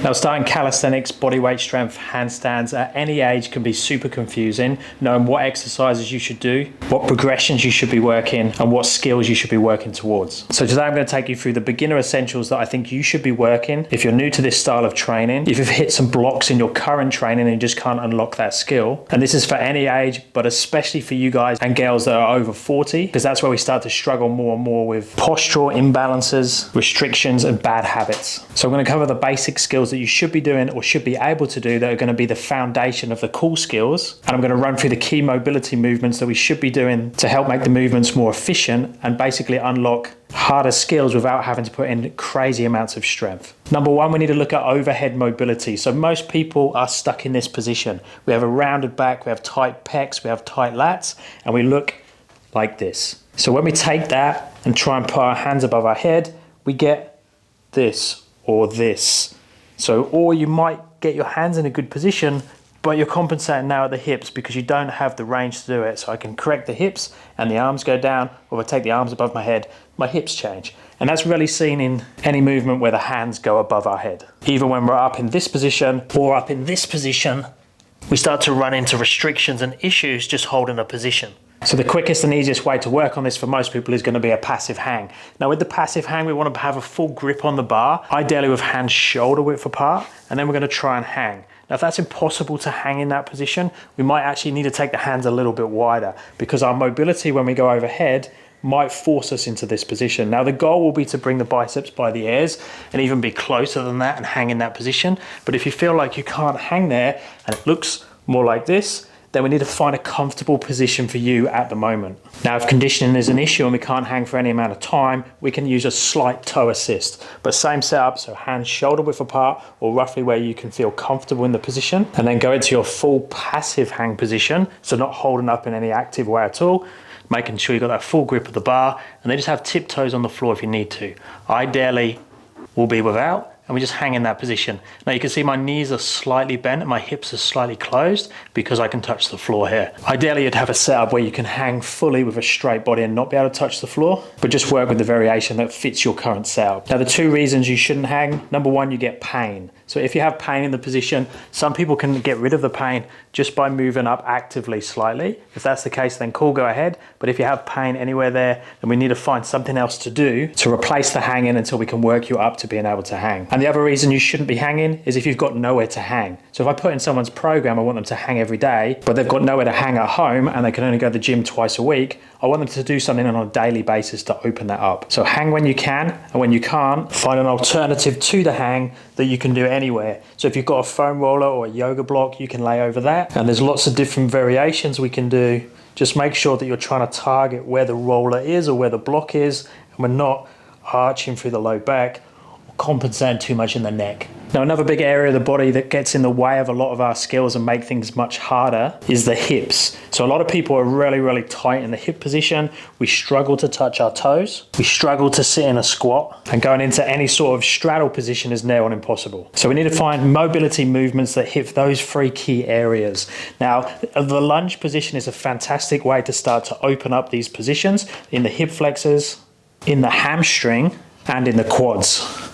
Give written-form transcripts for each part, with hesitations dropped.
Now, starting calisthenics, bodyweight strength, handstands at any age can be super confusing, knowing what exercises you should do, what progressions you should be working, and what skills you should be working towards. So today I'm going to take you through the beginner essentials that I think you should be working if you're new to this style of training, if you've hit some blocks in your current training and you just can't unlock that skill. And this is for any age, but especially for you guys and girls that are over 40, because that's where we start to struggle more and more with postural imbalances, restrictions, and bad habits. So I'm going to cover the basic skills that you should be doing or should be able to do that are going to be the foundation of the cool skills. And I'm going to run through the key mobility movements that we should be doing to help make the movements more efficient and basically unlock harder skills without having to put in crazy amounts of strength. Number one, we need to look at overhead mobility. So most people are stuck in this position. We have a rounded back, we have tight pecs, we have tight lats, and we look like this. So when we take that and try and put our hands above our head, we get this or this. Or you might get your hands in a good position, but you're compensating now at the hips because you don't have the range to do it. So I can correct the hips and the arms go down, or if I take the arms above my head, my hips change. And that's really seen in any movement where the hands go above our head. Either when we're up in this position or up in this position, we start to run into restrictions and issues just holding a position. So the quickest and easiest way to work on this for most people is going to be a passive hang. Now with the passive hang, we want to have a full grip on the bar, ideally with hands shoulder width apart, and then we're going to try and hang. Now if that's impossible to hang in that position, we might actually need to take the hands a little bit wider because our mobility when we go overhead might force us into this position. Now the goal will be to bring the biceps by the ears and even be closer than that and hang in that position. But if you feel like you can't hang there and it looks more like this, then we need to find a comfortable position for you at the moment. Now, if conditioning is an issue and we can't hang for any amount of time, we can use a slight toe assist, but same setup, so hands shoulder width apart or roughly where you can feel comfortable in the position, and then go into your full passive hang position, so not holding up in any active way at all, making sure you've got that full grip of the bar, and then just have tiptoes on the floor if you need to. Ideally, will be without, and we just hang in that position. Now you can see my knees are slightly bent and my hips are slightly closed because I can touch the floor here. Ideally you'd have a setup where you can hang fully with a straight body and not be able to touch the floor, but just work with the variation that fits your current setup. Now the two reasons you shouldn't hang, number one, you get pain. So if you have pain in the position, some people can get rid of the pain just by moving up actively slightly. If that's the case, then cool, go ahead. But if you have pain anywhere there, then we need to find something else to do to replace the hanging until we can work you up to being able to hang. And the other reason you shouldn't be hanging is if you've got nowhere to hang. So if I put in someone's program, I want them to hang every day, but they've got nowhere to hang at home and they can only go to the gym twice a week, I want them to do something on a daily basis to open that up. So hang when you can, and when you can't, find an alternative to the hang that you can do anywhere. So if you've got a foam roller or a yoga block, you can lay over that. And there's lots of different variations we can do. Just make sure that you're trying to target where the roller is or where the block is, and we're not arching through the low back, compensating too much in the neck. Now another big area of the body that gets in the way of a lot of our skills and make things much harder is the hips. So a lot of people are really tight in the hip position. We struggle to touch our toes. We struggle to sit in a squat, and going into any sort of straddle position is near on impossible. So we need to find mobility movements that hit those three key areas. Now the lunge position is a fantastic way to start to open up these positions in the hip flexors, in the hamstring, and in the quads.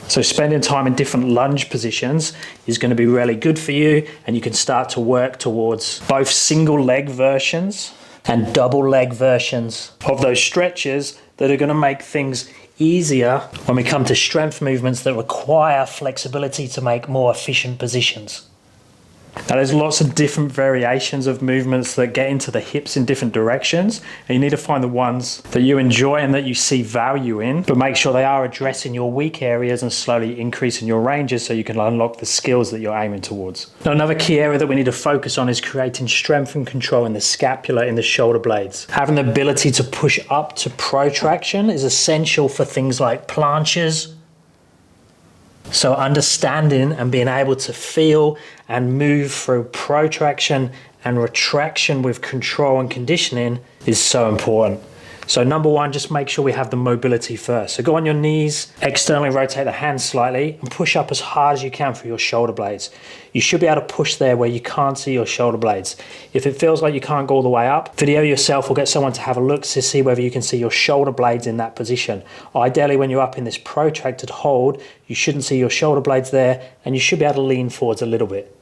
So spending time in different lunge positions is going to be really good for you, and you can start to work towards both single leg versions and double leg versions of those stretches that are going to make things easier when we come to strength movements that require flexibility to make more efficient positions. Now there's lots of different variations of movements that get into the hips in different directions, and you need to find the ones that you enjoy and that you see value in, but make sure they are addressing your weak areas and slowly increasing your ranges so you can unlock the skills that you're aiming towards. Now another key area that we need to focus on is creating strength and control in the scapula, in the shoulder blades. Having the ability to push up to protraction is essential for things like planches. So understanding and being able to feel and move through protraction and retraction with control and conditioning is so important. So number one, just make sure we have the mobility first. So go on your knees, externally rotate the hands slightly and push up as hard as you can for your shoulder blades. You should be able to push there where you can't see your shoulder blades. If it feels like you can't go all the way up, video yourself or get someone to have a look to see whether you can see your shoulder blades in that position. Ideally, when you're up in this protracted hold, you shouldn't see your shoulder blades there and you should be able to lean forwards a little bit.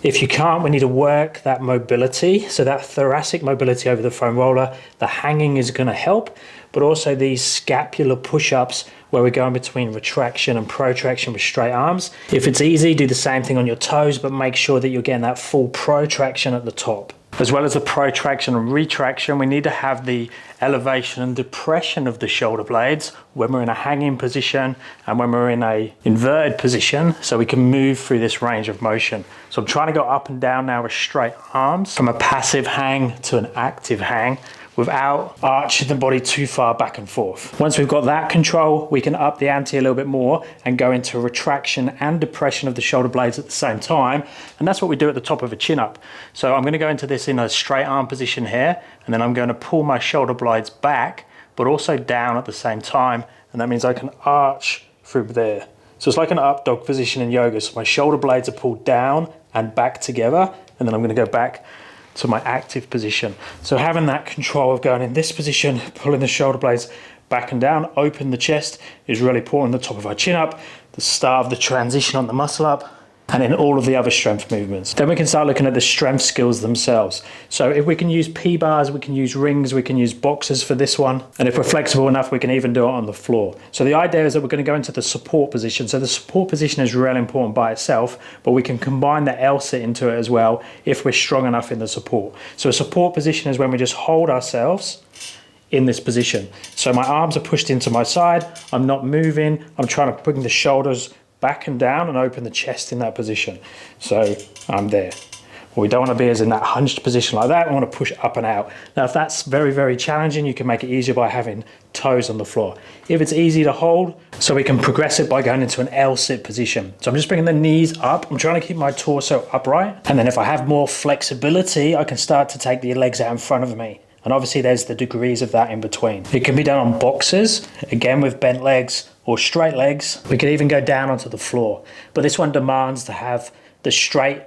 If you can't, we need to work that mobility. So that thoracic mobility over the foam roller, the hanging is going to help, but also these scapular push-ups where we're going between retraction and protraction with straight arms. If it's easy, do the same thing on your toes, but make sure that you're getting that full protraction at the top. As well as the protraction and retraction, we need to have the elevation and depression of the shoulder blades when we're in a hanging position and when we're in a inverted position, so we can move through this range of motion. So I'm trying to go up and down now with straight arms from a passive hang to an active hang without arching the body too far back and forth. Once we've got that control, we can up the ante a little bit more and go into retraction and depression of the shoulder blades at the same time. And that's what we do at the top of a chin up. So I'm going to go into this in a straight arm position here, and then I'm going to pull my shoulder blades back, but also down at the same time. And that means I can arch through there. So it's like an up dog position in yoga. So my shoulder blades are pulled down and back together, and then I'm going to go back to my active position. So having that control of going in this position, pulling the shoulder blades back and down, open the chest is really important. The top of our chin up, the start of the transition on the muscle up, and in all of the other strength movements. Then we can start looking at the strength skills themselves. So if we can use P-bars, we can use rings, we can use boxes for this one. And if we're flexible enough, we can even do it on the floor. So the idea is that we're going to go into the support position. So the support position is really important by itself, but we can combine the L-sit into it as well if we're strong enough in the support. So a support position is when we just hold ourselves in this position. So my arms are pushed into my side, I'm not moving, I'm trying to bring the shoulders back and down and open the chest in that position. So I'm there. What we don't want to be is in that hunched position like that. We want to push up and out. Now, if that's very, very challenging, you can make it easier by having toes on the floor. If it's easy to hold, so we can progress it by going into an L-sit position. So I'm just bringing the knees up. I'm trying to keep my torso upright. And then if I have more flexibility, I can start to take the legs out in front of me. And obviously there's the degrees of that in between. It can be done on boxes, again with bent legs or straight legs. We can even go down onto the floor. But this one demands to have the straight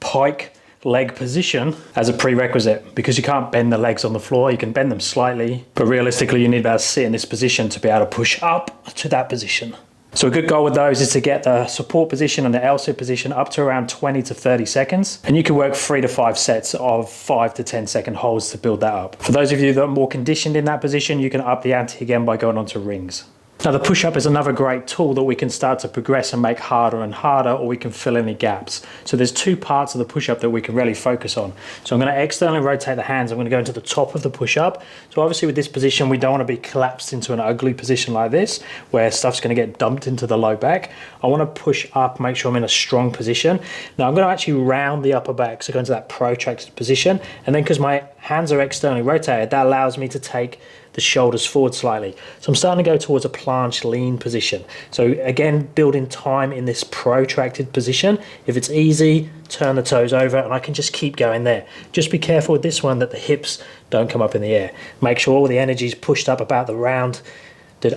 pike leg position as a prerequisite, because you can't bend the legs on the floor. You can bend them slightly, but realistically you need to be able to sit in this position to be able to push up to that position. So a good goal with those is to get the support position and the L-sit position up to around 20 to 30 seconds. And you can work 3 to 5 sets of 5 to 10 second holds to build that up. For those of you that are more conditioned in that position, you can up the ante again by going onto rings. Now the push-up is another great tool that we can start to progress and make harder and harder, or we can fill any gaps. So there's two parts of the push-up that we can really focus on. So I'm going to externally rotate the hands. I'm going to go into the top of the push-up. So obviously with this position, we don't want to be collapsed into an ugly position like this, where stuff's going to get dumped into the low back. I want to push up, make sure I'm in a strong position. Now I'm going to actually round the upper back, so go into that protracted position. And then because my hands are externally rotated, that allows me to take the shoulders forward slightly. So I'm starting to go towards a planche lean position. So again, building time in this protracted position. If it's easy, turn the toes over and I can just keep going there. Just be careful with this one that the hips don't come up in the air. Make sure all the energy is pushed up about the rounded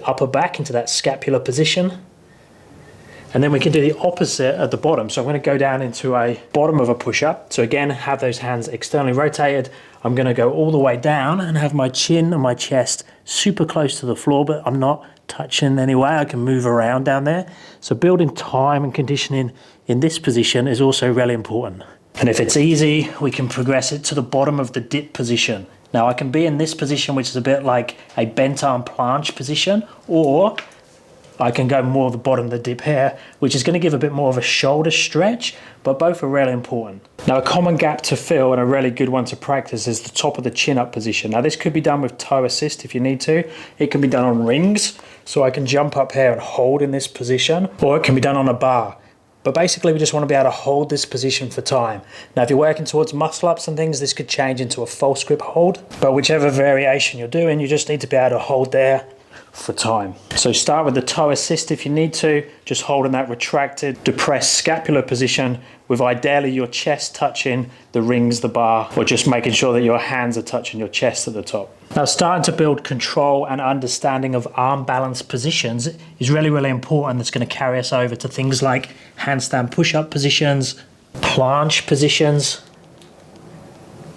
upper back into that scapular position. And then we can do the opposite at the bottom. So I'm going to go down into a bottom of a push-up. So again, have those hands externally rotated. I'm going to go all the way down and have my chin and my chest super close to the floor, but I'm not touching anyway. I can move around down there. So building time and conditioning in this position is also really important. And if it's easy, we can progress it to the bottom of the dip position. Now I can be in this position, which is a bit like a bent arm planche position, or I can go more the bottom of the dip here, which is going to give a bit more of a shoulder stretch, but both are really important. Now a common gap to fill and a really good one to practice is the top of the chin up position. Now this could be done with toe assist if you need to. It can be done on rings, so I can jump up here and hold in this position, or it can be done on a bar. But basically we just want to be able to hold this position for time. Now if you're working towards muscle ups and things, this could change into a false grip hold, but whichever variation you're doing, you just need to be able to hold there for time. So start with the toe assist if you need to, just holding that retracted, depressed scapular position with ideally your chest touching the rings, the bar, or just making sure that your hands are touching your chest at the top. Now, starting to build control and understanding of arm balance positions is really, really important. That's going to carry us over to things like handstand push-up positions, planche positions,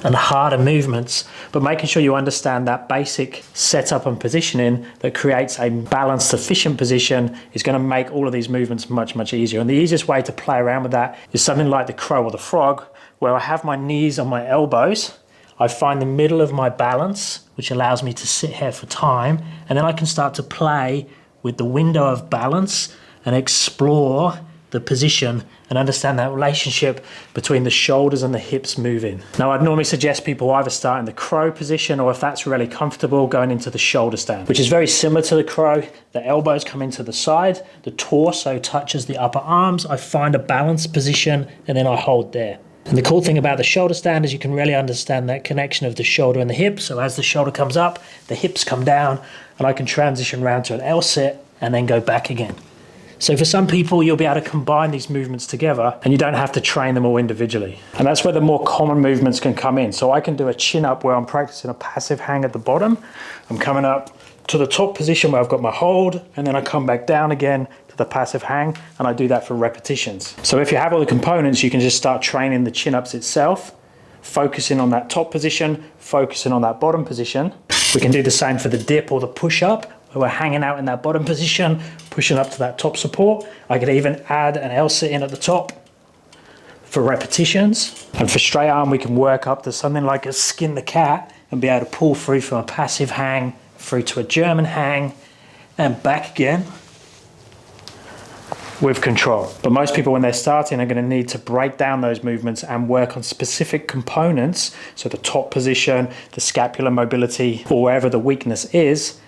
and harder movements, but making sure you understand that basic setup and positioning that creates a balanced, efficient position is going to make all of these movements much, much easier. And the easiest way to play around with that is something like the crow or the frog, where I have my knees on my elbows. I find the middle of my balance, which allows me to sit here for time, and then I can start to play with the window of balance and explore the position and understand that relationship between the shoulders and the hips moving. Now, I'd normally suggest people either start in the crow position, or if that's really comfortable, going into the shoulder stand, which is very similar to the crow. The elbows come into the side, the torso touches the upper arms. I find a balanced position and then I hold there. And the cool thing about the shoulder stand is you can really understand that connection of the shoulder and the hip. So as the shoulder comes up, the hips come down, and I can transition around to an L sit and then go back again. So for some people, you'll be able to combine these movements together and you don't have to train them all individually. And that's where the more common movements can come in. So I can do a chin up where I'm practicing a passive hang at the bottom. I'm coming up to the top position where I've got my hold, and then I come back down again to the passive hang, and I do that for repetitions. So if you have all the components, you can just start training the chin ups itself, focusing on that top position, focusing on that bottom position. We can do the same for the dip or the push up, where we're hanging out in that bottom position, pushing up to that top support. I could even add an L sit in at the top for repetitions. And for straight arm, we can work up to something like a skin the cat and be able to pull through from a passive hang through to a German hang and back again with control. But most people, when they're starting, are going to need to break down those movements and work on specific components. So the top position, the scapular mobility, or wherever the weakness is,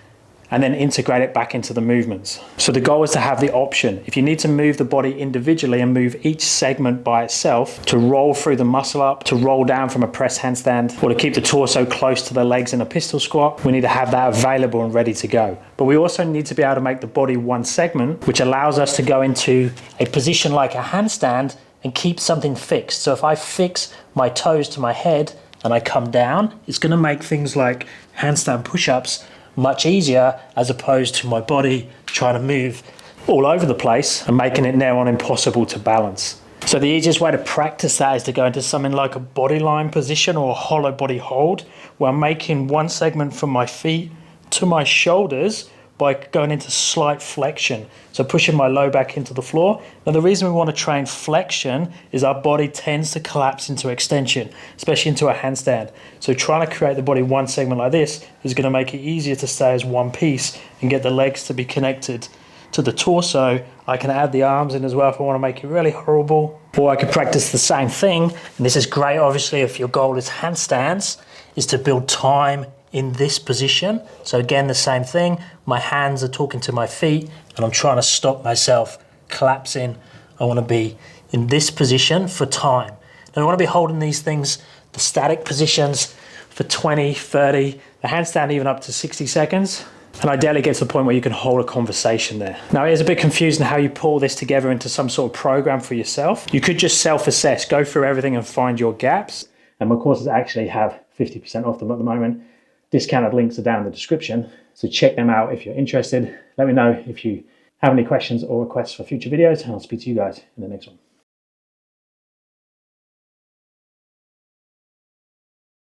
and then integrate it back into the movements. So the goal is to have the option. If you need to move the body individually and move each segment by itself, to roll through the muscle up, to roll down from a press handstand, or to keep the torso close to the legs in a pistol squat, we need to have that available and ready to go. But we also need to be able to make the body one segment, which allows us to go into a position like a handstand and keep something fixed. So if I fix my toes to my head and I come down, it's gonna make things like handstand push-ups much easier, as opposed to my body trying to move all over the place and making it now on impossible to balance. So the easiest way to practice that is to go into something like a bodyline position or a hollow body hold, where I'm making one segment from my feet to my shoulders by going into slight flexion. So pushing my low back into the floor. Now the reason we want to train flexion is our body tends to collapse into extension, especially into a handstand. So trying to create the body one segment like this is going to make it easier to stay as one piece and get the legs to be connected to the torso. I can add the arms in as well if I want to make it really horrible. Or I could practice the same thing, and this is great obviously if your goal is handstands, is to build time in this position. So again, the same thing, my hands are talking to my feet and I'm trying to stop myself collapsing. I want to be in this position for time. Now I want to be holding these things, the static positions, for 20, 30, the handstand even up to 60 seconds. And ideally get to the point where you can hold a conversation there. Now it is a bit confusing how you pull this together into some sort of program for yourself. You could just self-assess, go through everything and find your gaps. And my courses actually have 50% off them at the moment. Discounted links are down in the description, so check them out if you're interested. Let me know if you have any questions or requests for future videos, and I'll speak to you guys in the next one.